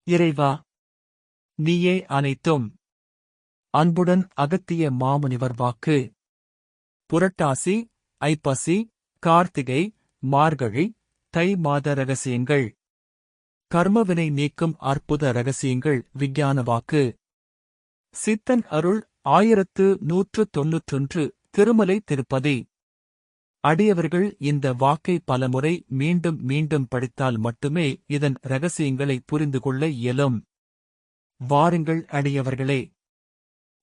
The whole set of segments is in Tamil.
இறைவா, நீயே அனைத்தும். அன்புடன் அகத்திய மாமுனிவர் வாக்கு. புரட்டாசி, ஐப்பசி, கார்த்திகை, மார்கழி, தை மாத ரகசியங்கள். கர்மவினை நீக்கும் அற்புத ரகசியங்கள். விஞ்ஞான வாக்கு. சித்தன் அருள் 1191. திருமலை திருப்பதி. அடியவர்கள் இந்த வாக்கை பலமுறை மீண்டும் மீண்டும் படித்தால் மட்டுமே இதன் ரகசியங்களை புரிந்து கொள்ள இயலும். வாருங்கள் அடியவர்களே,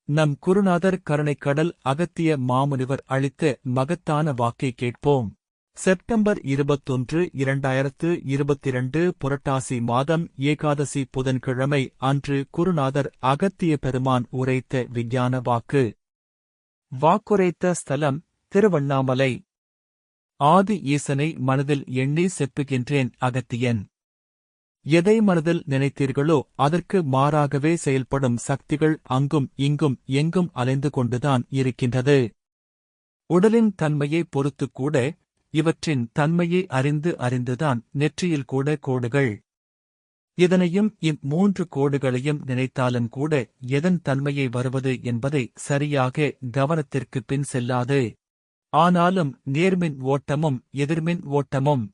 நம் குருநாதர் கருணைக்கடல் அகத்திய மாமுனிவர் அளித்த மகத்தான வாக்கை கேட்போம். செப்டம்பர் 21, 2022 புரட்டாசி மாதம் ஏகாதசி புதன்கிழமை அன்று குருநாதர் அகத்திய பெருமான் உரைத்த விஞ்ஞான வாக்கு. வாக்குரைத்த ஸ்தலம் திருவண்ணாமலை. ஆதி ஈசனை மனதில் எண்ணி செப்புகின்றேன் அகத்தியன். எதை மனதில் நினைத்தீர்களோ அதற்கு மாறாகவே செயல்படும் சக்திகள் அங்கும் இங்கும் எங்கும் அலைந்து கொண்டுதான் இருக்கின்றது. உடலின் தன்மையை பொறுத்துக்கூட, இவற்றின் தன்மையை அறிந்துதான் நெற்றியில் கூட கோடுகள். இதனையும் இம்மூன்று கோடுகளையும் நினைத்தாலும் கூட எதன் தன்மையை வருவது என்பதை சரியாக கவனத்திற்குப் பின் செல்லாது. ஆனாலும் நேர்மின் ஓட்டமும் எதிர்மின் ஓட்டமும்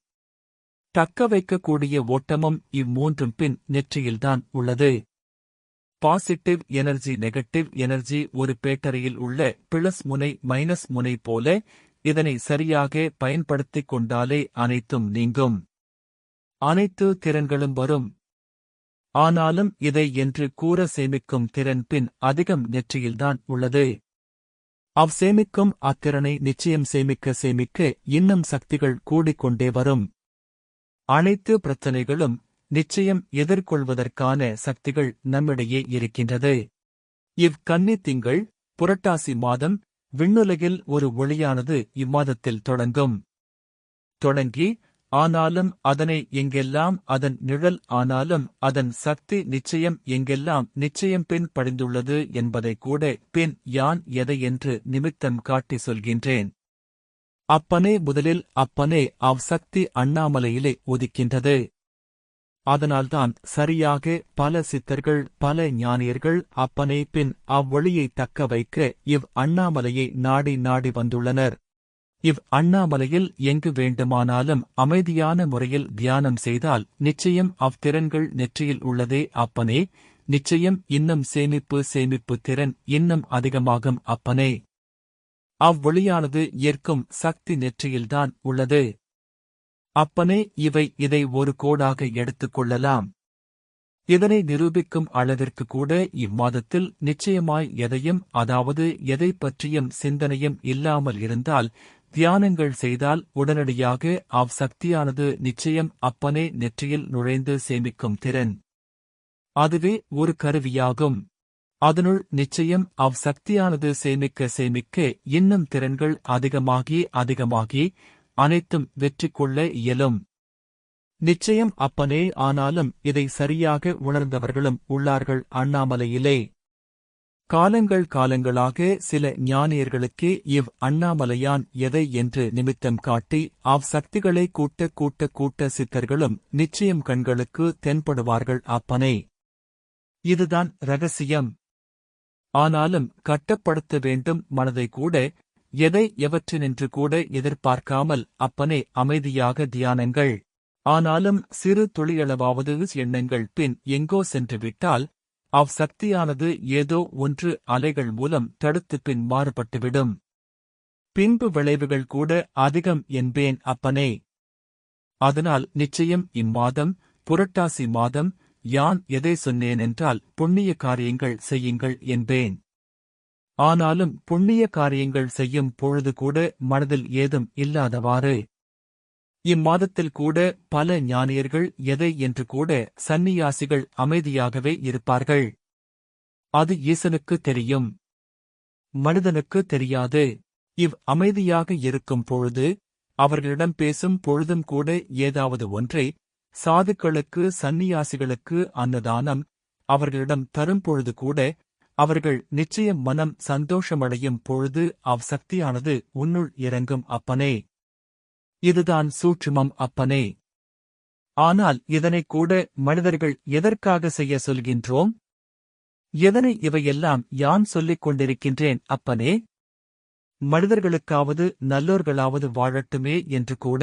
தக்க வைக்கக்கூடிய ஓட்டமும் இம்மூன்றும் பின் நெற்றியில்தான் உள்ளது. பாசிட்டிவ் எனர்ஜி, நெகட்டிவ் எனர்ஜி ஒரு பேட்டரியில் உள்ள பிளஸ் முனை மைனஸ் முனை போல. இதனை சரியாக பயன்படுத்திக் கொண்டாலே அனைத்தும் நீங்கும், அனைத்து திறன்களும் வரும். ஆனாலும் இதை என்று கூற சேமிக்கும் திறன் பின் அதிகம் நெற்றியில்தான் உள்ளது. சேமிக்கும் அத்திறனை நிச்சயம் சேமிக்க இன்னும் சக்திகள் கூடிக்கொண்டே வரும். அனைத்து பிரச்சனைகளும் நிச்சயம் எதிர்கொள்வதற்கான சக்திகள் நம்மிடையே இருக்கின்றது. கன்னி திங்கள் புரட்டாசி மாதம். விண்ணுலகில் ஒரு ஒளியானது இம்மாதத்தில் தொடங்கி ஆனாலும் அதனை எங்கெல்லாம் அதன் நிழல் ஆனாலும் அதன் சக்தி நிச்சயம் எங்கெல்லாம் நிச்சயம் பின் படிந்துள்ளது என்பதை கூட பின் யான் எதை என்று நிமித்தம் காட்டி சொல்கின்றேன். அப்பனே முதலில் அப்பனே சக்தி அண்ணாமலையிலே ஒதிக்கின்றது. அதனால்தான் சரியாக பல சித்தர்கள் பல ஞானியர்கள் அப்பனே பின் அவ்வொளியை தக்க வைக்க அண்ணாமலையை நாடி நாடி வந்துள்ளனர். அண்ணாமலையில் எங்கு வேண்டுமானாலும் அமைதியான முறையில் தியானம் செய்தால் நிச்சயம் அத்திறன்கள் நெற்றியில் உள்ளதே அப்பனே. நிச்சயம் இன்னும் சேமிப்பு திறன் இன்னும் அதிகமாகும் அப்பனே. அவ்வொளியானது ஏற்கும் சக்தி நெற்றியில்தான் உள்ளது. அப்பனே, இதை ஒரு கோடாக எடுத்துக் கொள்ளலாம். இதனை நிரூபிக்கும் அளவிற்கு கூட இம்மாதத்தில் நிச்சயமாய் எதையும் அதாவது எதை பற்றியும் சிந்தனையும் இல்லாமல் இருந்தால் தியானங்கள் செய்தால் உடனடியாக சக்தியானது நிச்சயம் அப்பனே நெற்றியில் நுழைந்து சேமிக்கும் திறன். அதுவே ஒரு கருவியாகும். அதனுள் நிச்சயம் சக்தியானது சேமிக்க இன்னும் திறன்கள் அதிகமாகி அனைத்தும் வெற்றி கொள்ள இயலும். நிச்சயம் அப்பனே. ஆனாலும் இதை சரியாக உணர்ந்தவர்களும் உள்ளார்கள் அண்ணாமலையிலே. காலங்களாக சில ஞானியர்களுக்கே அண்ணாமலையான் எதை என்று நிமித்தம் காட்டி சக்திகளை கூட்ட சித்தர்களும் நிச்சயம் கண்களுக்கு தென்படுவார்கள் அப்பனே. இதுதான் ரகசியம். ஆனாலும் கட்டப்படுத்த வேண்டும் மனதை கூட. எதை எவற்றினின்று கூட எதிர்பார்க்காமல் அப்பனே அமைதியாக தியானங்கள். ஆனாலும் சிறு துளியளவாவது எண்ணங்கள் பின் எங்கோ சென்றுவிட்டால் சக்தியானது ஏதோ ஒன்று அலைகள் மூலம் தடுத்து பின் மாறுபட்டுவிடும். பின்பு விளைவுகள் கூட அதிகம் என்பேன் அப்பனே. அதனால் நிச்சயம் இம்மாதம் புரட்டாசி மாதம் யான் எதை சொன்னேன் என்றால் புண்ணிய காரியங்கள் செய்யுங்கள் என்பேன். ஆனாலும் புண்ணிய காரியங்கள் செய்யும் பொழுது கூட மனதில் ஏதும் இல்லாதவாறு இம்மாதத்தில் கூட பல ஞானியர்கள் எதை என்று கூட சந்நியாசிகள் அமைதியாகவே இருப்பார்கள். அது ஈசனுக்கு தெரியும், மனிதனுக்கு தெரியாது. அமைதியாக இருக்கும் பொழுது அவர்களிடம் பேசும் பொழுதும் கூட ஏதாவது ஒன்றை சாதுக்களுக்கு சந்நியாசிகளுக்கு அன்னதானம் அவர்களிடம் தரும் பொழுது கூட அவர்கள் நிச்சயம் மனம் சந்தோஷமடையும் பொழுது சக்தியானது உன்னுள் இறங்கும் அப்பனே. இதுதான் சூட்சுமம் அப்பனே. ஆனால் இதனை கூட மனிதர்கள் எதற்காக செய்ய சொல்கின்றோம்? எதனை இவையெல்லாம் யான் சொல்லிக் கொண்டிருக்கின்றேன் அப்பனே? மனிதர்களுக்காவது நல்லோர்களாவது வாழட்டுமே என்று கூட.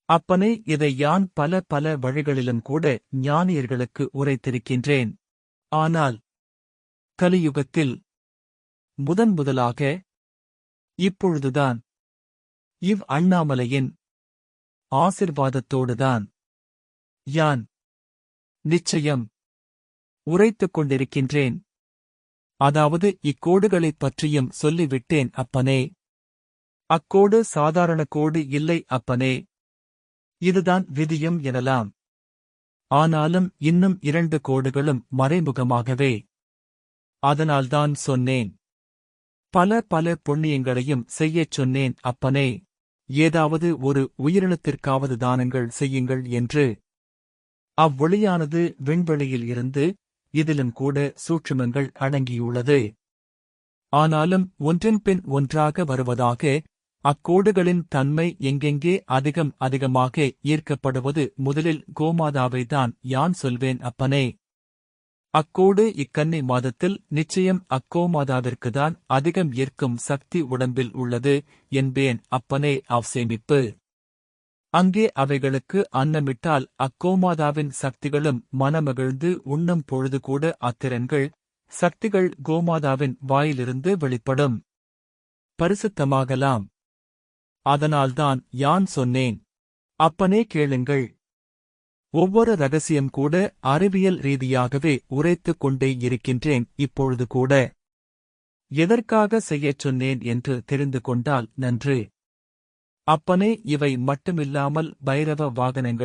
அப்பனே, இதை யான் பல பல வழிகளிலும் கூட ஞானியர்களுக்கு உரைத்திருக்கின்றேன். ஆனால் கலியுகத்தில் முதலாக இப்பொழுதுதான் அண்ணாமலையின் ஆசிர்வாதத்தோடுதான் யான் நிச்சயம் உரைத்துக் கொண்டிருக்கின்றேன். அதாவது இக்கோடுகளைப் பற்றியும் சொல்லிவிட்டேன் அப்பனே. அக்கோடு சாதாரண கோடு இல்லை அப்பனே. இதுதான் விதியும் எனலாம். ஆனாலும் இன்னும் 2 கோடுகளும் மறைமுகமாகவே. அதனால்தான் சொன்னேன். பல பல புண்ணியங்களையும் செய்யச் சொன்னேன் அப்பனே. ஏதாவது ஒரு உயிரினத்திற்காவது தானங்கள் செய்யுங்கள் என்று. அவ்வொளியானது விண்வெளியில் இருந்து, இதிலும் கூட சூட்சுமங்கள் அடங்கியுள்ளது. ஆனாலும் ஒன்றன்பின் ஒன்றாக வருவதாக அக்கோடுகளின் தன்மை எங்கெங்கே அதிகமாக ஈர்க்கப்படுவது முதலில் கோமாதாவைதான் யான் சொல்வேன் அப்பனே. அக்கோடு இக்கன்னி மாதத்தில் நிச்சயம் அக்கோமாதாவிற்குதான் அதிகம் ஈர்க்கும் சக்தி உடம்பில் உள்ளது என்பேன் அப்பனே. சேமிப்பு அங்கே அவைகளுக்கு அன்னமிட்டால் அக்கோமாதாவின் சக்திகளும் மனமகிழ்ந்து உண்ணும் பொழுது கூட அத்திறன்கள் சக்திகள் கோமாதாவின் வாயிலிருந்து வெளிப்படும், பரிசுத்தமாகலாம். அதனால்தான் யான் சொன்னேன். அப்பனே கேளுங்கள். ஒவ்வொரு ரகசியம் கூட அறிவியல் ரீதியாகவே உரைத்துக் கொண்டே இருக்கின்றேன் இப்பொழுது கூட. எதற்காக செய்யச் சொன்னேன் என்று தெரிந்து கொண்டால் நன்று. அப்பனே, இவை மட்டுமில்லாமல் பைரவ வாகனங்களுக்கு